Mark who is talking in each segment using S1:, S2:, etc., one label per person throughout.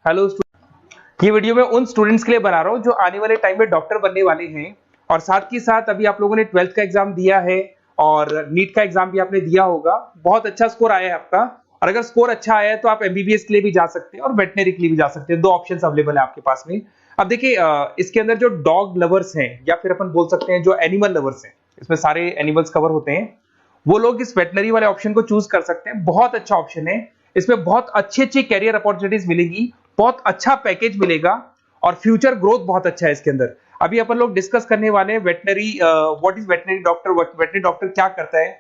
S1: Hello ये video मैं उन स्टूडेंट्स के लिए बना रहा हूँ जो आने वाले टाइम में डॉक्टर बनने वाले हैं और साथ ही साथ अभी आप लोगों ने 12th का एग्जाम दिया है और नीट का एग्जाम भी आपने दिया होगा। बहुत अच्छा स्कोर आया है आपका और अगर स्कोर अच्छा आया है तो आप एमबीबीएस के लिए भी जा सकते हैं और वेटनरी के लिए भी जा सकते हैं। दो ऑप्शंस अवेलेबल है आपके पास में। अब देखिए इसके अंदर जो डॉग लवर्स हैं या फिर अपन बोल सकते हैं जो एनिमल लवर्स हैं, इसमें सारे एनिमल्स कवर होते हैं, वो लोग इस वेटनरी वाले ऑप्शन को चूज कर सकते हैं। बहुत अच्छा ऑप्शन है, इसमें बहुत अच्छी अच्छी कैरियर अपॉर्चुनिटीज मिलेगी, बहुत अच्छा पैकेज मिलेगा और फ्यूचर ग्रोथ बहुत अच्छा है इसके अंदर। अभी अपन लोग डिस्कस करने वाले हैं veterinary, what is veterinary doctor, veterinary doctor क्या करता है,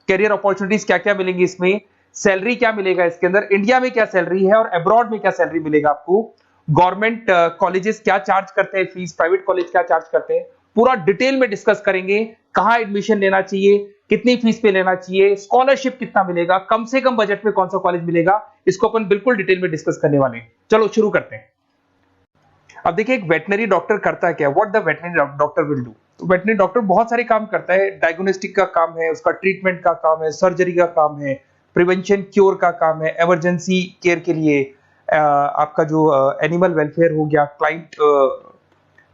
S1: कैरियर अपॉर्चुनिटीज क्या क्या मिलेंगी इसमें, सैलरी क्या मिलेगा इसके अंदर, इंडिया में क्या सैलरी है और अब्रॉड में क्या सैलरी मिलेगा आपको, गवर्नमेंट कॉलेजेस क्या चार्ज करते हैं फीस, प्राइवेट कॉलेज क्या चार्ज करते हैं, पूरा डिटेल में डिस्कस करेंगे। कहां एडमिशन लेना चाहिए, कितनी फीस पे लेना चाहिए, स्कॉलरशिप कितना मिलेगा, कम से कम बजट में कौन सा कॉलेज मिलेगा, इसको अपन बिल्कुल डिटेल में डिस्कस करने वाले हैं। चलो शुरू करते हैं। अब देखिए एक वेटनरी डॉक्टर करता है क्या, what the veterinary doctor will do. Veterinary doctor बहुत सारे काम करता है, डायग्नोस्टिक का काम है, उसका ट्रीटमेंट का काम है, सर्जरी का काम है, प्रिवेंशन क्योर का काम है, इमरजेंसी केयर के लिए आपका जो एनिमल वेलफेयर हो गया, क्लाइंट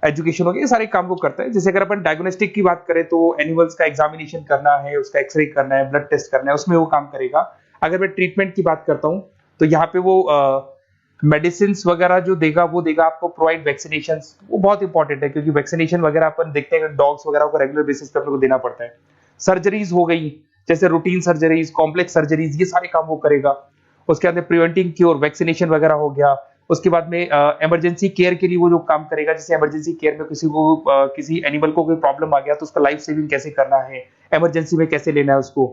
S1: एजुकेशन हो गया, ये सारे काम को करता है। जैसे अगर अपन डायग्नोस्टिक की बात करें तो एनिमल्स का एग्जामिनेशन करना है, उसका एक्सरे करना है, ब्लड टेस्ट करना है, उसमें वो काम करेगा। अगर मैं ट्रीटमेंट की बात करता हूं तो यहाँ पे वो मेडिसिन वगैरह जो देगा वो देगा आपको, प्रोवाइड वैक्सीनेशन, वो बहुत इंपॉर्टेंट है क्योंकि वैक्सीनेशन वगैरह अपन देखते हैं डॉग्स वगैरह को रेगुलर बेसिस पे अपने को देना पड़ता है। सर्जरीज हो गई, जैसे रूटीन सर्जरीज, कॉम्प्लेक्स सर्जरीज, ये सारे काम वो करेगा। उसके अंदर प्रिवेंटिंग क्योर, वैक्सीनेशन वगैरह हो गया। उसके बाद में इमरजेंसी केयर के लिए वो जो काम करेगा, जैसे इमरजेंसी केयर में किसी को किसी एनिमल को कोई प्रॉब्लम आ गया तो उसका लाइफ सेविंग कैसे करना है, इमरजेंसी में कैसे लेना है उसको।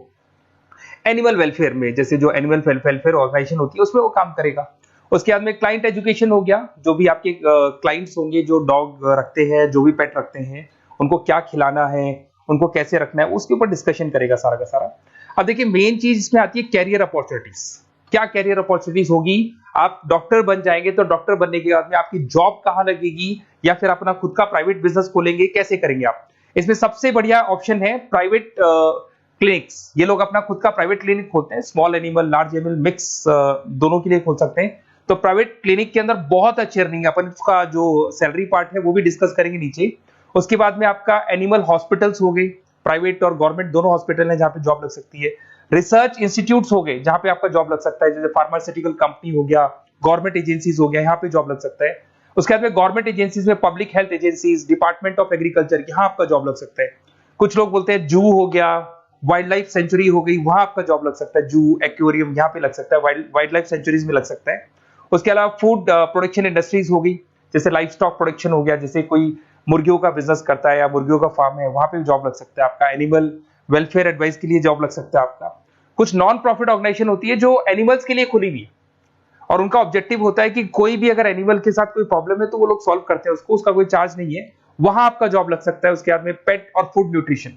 S1: एनिमल वेलफेयर में जैसे जो एनिमल वेलफेयर ऑर्गेनाइजेशन होती है उसमें वो काम करेगा। उसके बाद में क्लाइंट एजुकेशन हो गया, जो भी आपके क्लाइंट्स होंगे जो डॉग रखते हैं, जो भी पेट रखते हैं, उनको क्या खिलाना है, उनको कैसे रखना है, उसके ऊपर डिस्कशन करेगा सारा का सारा। अब देखिए मेन चीज इसमें आती है कैरियर अपॉर्चुनिटीज। क्या कैरियर अपॉर्चुनिटीज होगी, आप डॉक्टर बन जाएंगे तो डॉक्टर बनने के बाद में आपकी जॉब कहां लगेगी या फिर अपना खुद का प्राइवेट बिजनेस खोलेंगे, कैसे करेंगे आप। इसमें सबसे बढ़िया ऑप्शन है प्राइवेट क्लिनिक्स। ये लोग अपना खुद का प्राइवेट क्लिनिक खोलते हैं, small animal, large animal mix दोनों के लिए खोल सकते हैं। तो प्राइवेट क्लिनिक के अंदर बहुत अच्छी अर्निंग है, अपन उसका जो सैलरी पार्ट है वो भी डिस्कस करेंगे नीचे। उसके बाद में आपका एनिमल हॉस्पिटल्स हो गए, प्राइवेट और गवर्नमेंट दोनों हॉस्पिटल हैं जहां पे जॉब लग सकती है। रिसर्च इंस्टीट्यूट्स हो गए जहां पे आपका जॉब लग सकता है, जैसे फार्मास्यूटिकल कंपनी हो गया, गवर्नमेंट एजेंसीज हो गया, यहाँ पे जॉब लग सकता है। उसके बाद में गवर्नमेंट एजेंसीज में public health agencies, department of agriculture, यहाँ आपका जॉब लग सकता है। कुछ लोग बोलते हैं जू हो गया, वाइल्ड लाइफ सेंचुरी हो गई, वहां आपका जॉब लग सकता है। जू, एक्वेरियम, यहाँ पे लग सकता है, वाइल्ड लाइफ सेंचुरीज में लग सकता है। उसके अलावा फूड प्रोडक्शन इंडस्ट्रीज हो गई, जैसे लाइफ स्टॉक प्रोडक्शन हो गया, जैसे कोई मुर्गियों का बिजनेस करता है या मुर्गियों का फार्म है, वहां पे भी जॉब लग सकता है आपका। एनिमल वेलफेयर एडवाइस के लिए जॉब लग सकता है आपका। कुछ नॉन प्रॉफिट ऑर्गेनाइजेशन होती है जो एनिमल्स के लिए खुली हुई है और उनका ऑब्जेक्टिव होता है कि कोई भी अगर एनिमल के साथ कोई प्रॉब्लम है तो वो लोग सॉल्व करते हैं उसको, उसका कोई चार्ज नहीं है, वहां आपका जॉब लग सकता है। उसके बाद में पेट और फूड न्यूट्रिशन,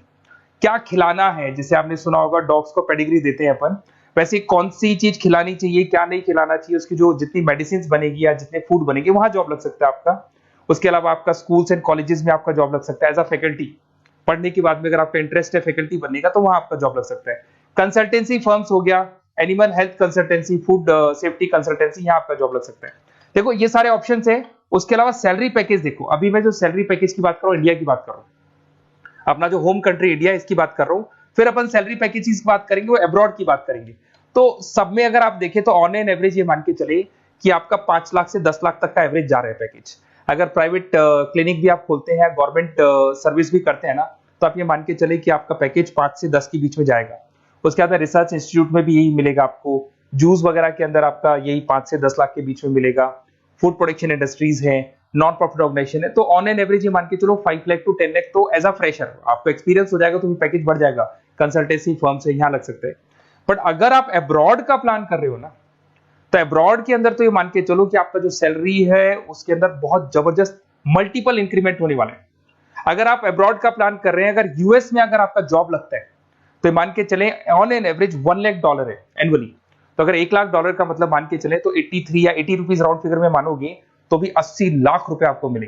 S1: क्या खिलाना है, जैसे आपने सुना होगा डॉग्स को पेडिग्री देते हैं अपन, वैसे कौन सी चीज खिलानी चाहिए, क्या नहीं खिलाना चाहिए, उसकी जो जितनी मेडिसिन बनेगी या जितने फूड बनेंगे वहां जॉब लग सकता है आपका। उसके अलावा आपका स्कूल्स एंड कॉलेजेस में आपका जॉब लग सकता है एज अ फैकल्टी। पढ़ने के बाद में अगर आपका इंटरेस्ट है फैकल्टी बनने का तो वहां आपका जॉब लग सकता है। कंसल्टेंसी फर्म्स हो गया, animal health consultancy, food safety consultancy, यहाँ आपका जॉब लग सकता है। देखो ये सारे ऑप्शंस है। उसके अलावा सैलरी पैकेज देखो, अभी मैं जो सैलरी पैकेज की बात कर रहा हूँ इंडिया की बात कर रहा हूँ, अपना जो होम कंट्री इंडिया इसकी बात कर रहा हूँ। फिर अपन सैलरी पैकेज की बात करेंगे, वो अब्रॉड की बात करेंगे। तो सब में अगर आप देखें तो ऑन एन एवरेज ये मान के चले कि आपका 5 लाख से 10 लाख तक का एवरेज जा रहा है पैकेज। अगर प्राइवेट क्लिनिक भी आप खोलते हैं, गवर्नमेंट सर्विस भी करते हैं ना, तो आप ये मान के चले कि आपका पैकेज 5 से 10 के बीच में जाएगा। उसके बाद रिसर्च इंस्टीट्यूट में भी यही मिलेगा आपको, जूस वगैरह के अंदर आपका यही 5 से 10 लाख के बीच में मिलेगा। फूड प्रोडक्शन इंडस्ट्रीज है, नॉन प्रॉफिट ऑर्गेनाइजेशन है, तो ऑन एन एवरेज ये मान के चलो 5 लाख टू 10 लाख। तो एज अ फ्रेशर आपको एक्सपीरियंस हो जाएगा तो पैकेज बढ़ जाएगा। कंसल्टेंसी फर्म से यहाँ लग सकते हैं। बट अगर आप अब्रॉड का प्लान कर रहे हो ना, तो अब्रॉड के अंदर तो ये मान के चलो कि आपका जो सैलरी है उसके अंदर बहुत जबरदस्त मल्टीपल इंक्रीमेंट होने वाले हैं। अगर आप अब्रॉड का प्लान कर रहे हैं, अगर यूएस में अगर आपका जॉब लगता है तो मान के चले ऑन एन एवरेज $1 लाख है एनुअली। तो अगर $1 लाख का मतलब मान के चले तो 83 या 80 रुपीज राउंड फिगर में मानोगे तो भी 80 लाख रुपए आपको मिले।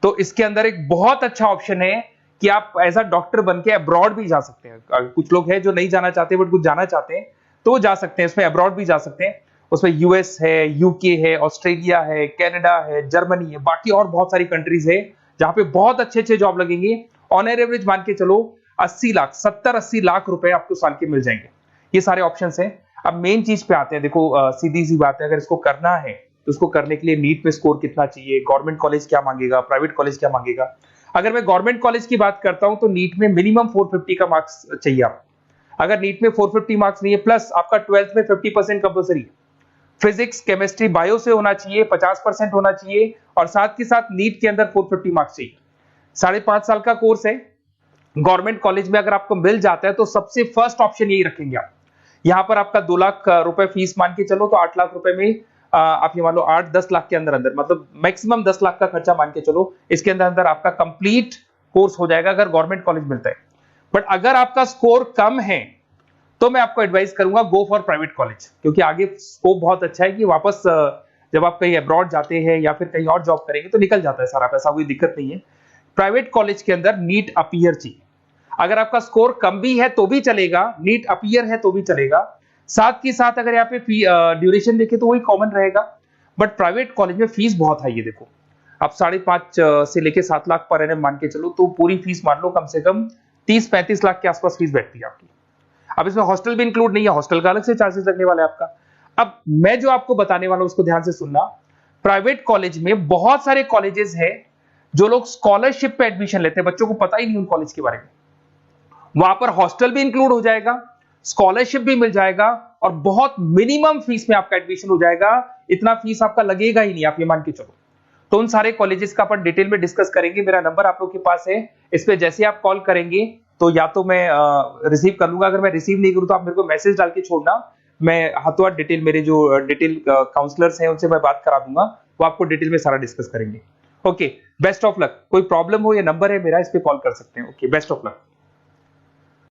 S1: तो इसके अंदर एक बहुत अच्छा ऑप्शन है कि आप एज अ डॉक्टर बन के अब्रॉड भी जा सकते हैं। कुछ लोग हैं जो नहीं जाना चाहते बट कुछ जाना चाहते हैं तो वो जा सकते हैं, इसमें अब्रॉड भी जा सकते हैं। उसमें यूएस है, यूके है, ऑस्ट्रेलिया है, कनाडा है, जर्मनी है, बाकी और बहुत सारी कंट्रीज है जहां पे बहुत अच्छे अच्छे जॉब लगेंगे। ऑन एवरेज मान के चलो 80 लाख, 70-80 लाख रुपए आपको साल के मिल जाएंगे। ये सारे ऑप्शंस हैं। अब मेन चीज पे आते हैं। देखो सीधी सी बात है, अगर इसको करना है तो उसको करने के लिए नीट में स्कोर कितना चाहिए, गवर्नमेंट कॉलेज क्या मांगेगा, प्राइवेट कॉलेज क्या मांगेगा। अगर मैं गवर्नमेंट कॉलेज की बात करता हूं तो नीट में मिनिमम 450 का मार्क्स चाहिए आप। अगर नीट में 450 मार्क्स नहीं है, प्लस आपका 12th में 50% कंपल्सरी है, फिजिक्स, केमिस्ट्री, बायो से होना चाहिए, 50% होना चाहिए, और साथ के साथ नीट के अंदर 450 मार्क्स चाहिए। 5.5 साल का कोर्स है। गवर्नमेंट कॉलेज में अगर आपको मिल जाता है तो सबसे फर्स्ट ऑप्शन यही रखेंगे आप। यहां पर आपका 2 लाख रुपए फीस मान के चलो तो 8 लाख रुपए में आप ये मान लो 8-10 लाख के अंदर अंदर, मतलब मैक्सिमम 10 लाख का खर्चा मान के चलो, इसके अंदर अंदर आपका कंप्लीट कोर्स हो जाएगा अगर गवर्नमेंट कॉलेज मिलता है। बट अगर आपका स्कोर कम है तो मैं आपको एडवाइस करूंगा गो फॉर प्राइवेट कॉलेज, क्योंकि आगे स्कोप बहुत अच्छा है कि वापस जब आप कहीं अब्रॉड जाते हैं या फिर कहीं और जॉब करेंगे तो निकल जाता है सारा पैसा, कोई दिक्कत नहीं है। प्राइवेट कॉलेज के अंदर नीट अपीयर चाहिए। अगर आपका स्कोर कम भी है तो भी चलेगा, नीट अपीयर है तो भी चलेगा। साथ के साथ अगर यहाँ पे ड्यूरेशन देखें तो वही कॉमन रहेगा। बट प्राइवेट कॉलेज में फीस बहुत हाई है। देखो आप 5.5 से लेके 7 लाख पर एनम मान के चलो तो पूरी फीस मान लो कम से कम 30-35 लाख के आसपास फीस बैठती है आपकी। अब इसमें हॉस्टल भी इंक्लूड नहीं है, हॉस्टल का अलग से चार्जेस लगने वाला है आपका। अब मैं जो आपको बताने वाला हूं उसको ध्यान से सुनना। प्राइवेट कॉलेज में बहुत सारे कॉलेजेस हैं जो लोग स्कॉलरशिप पे एडमिशन लेते हैं, बच्चों को पता ही नहीं उन कॉलेज के बारे में। वहां पर हॉस्टल भी इंक्लूड हो जाएगा, स्कॉलरशिप भी मिल जाएगा, और बहुत मिनिमम फीस में आपका एडमिशन हो जाएगा। इतना फीस आपका लगेगा ही नहीं, आप ये मान के चलो। तो उन सारे कॉलेजेस का अपन डिटेल में डिस्कस करेंगे। मेरा नंबर आप लोग के पास है, इस पे जैसे आप कॉल करेंगे तो या तो मैं रिसीव कर लूंगा, अगर मैं रिसीव नहीं करूं तो आप मेरे को मैसेज डाल के छोड़ना, मैं हाथों हाथ डिटेल, मेरे जो डिटेल काउंसलर्स हैं उनसे मैं बात करा दूंगा, वो आपको डिटेल में सारा डिस्कस करेंगे। Okay, best of luck. कोई प्रॉब्लम हो, ये नंबर है मेरा, इस पे कॉल कर सकते हैं। Okay, best of luck.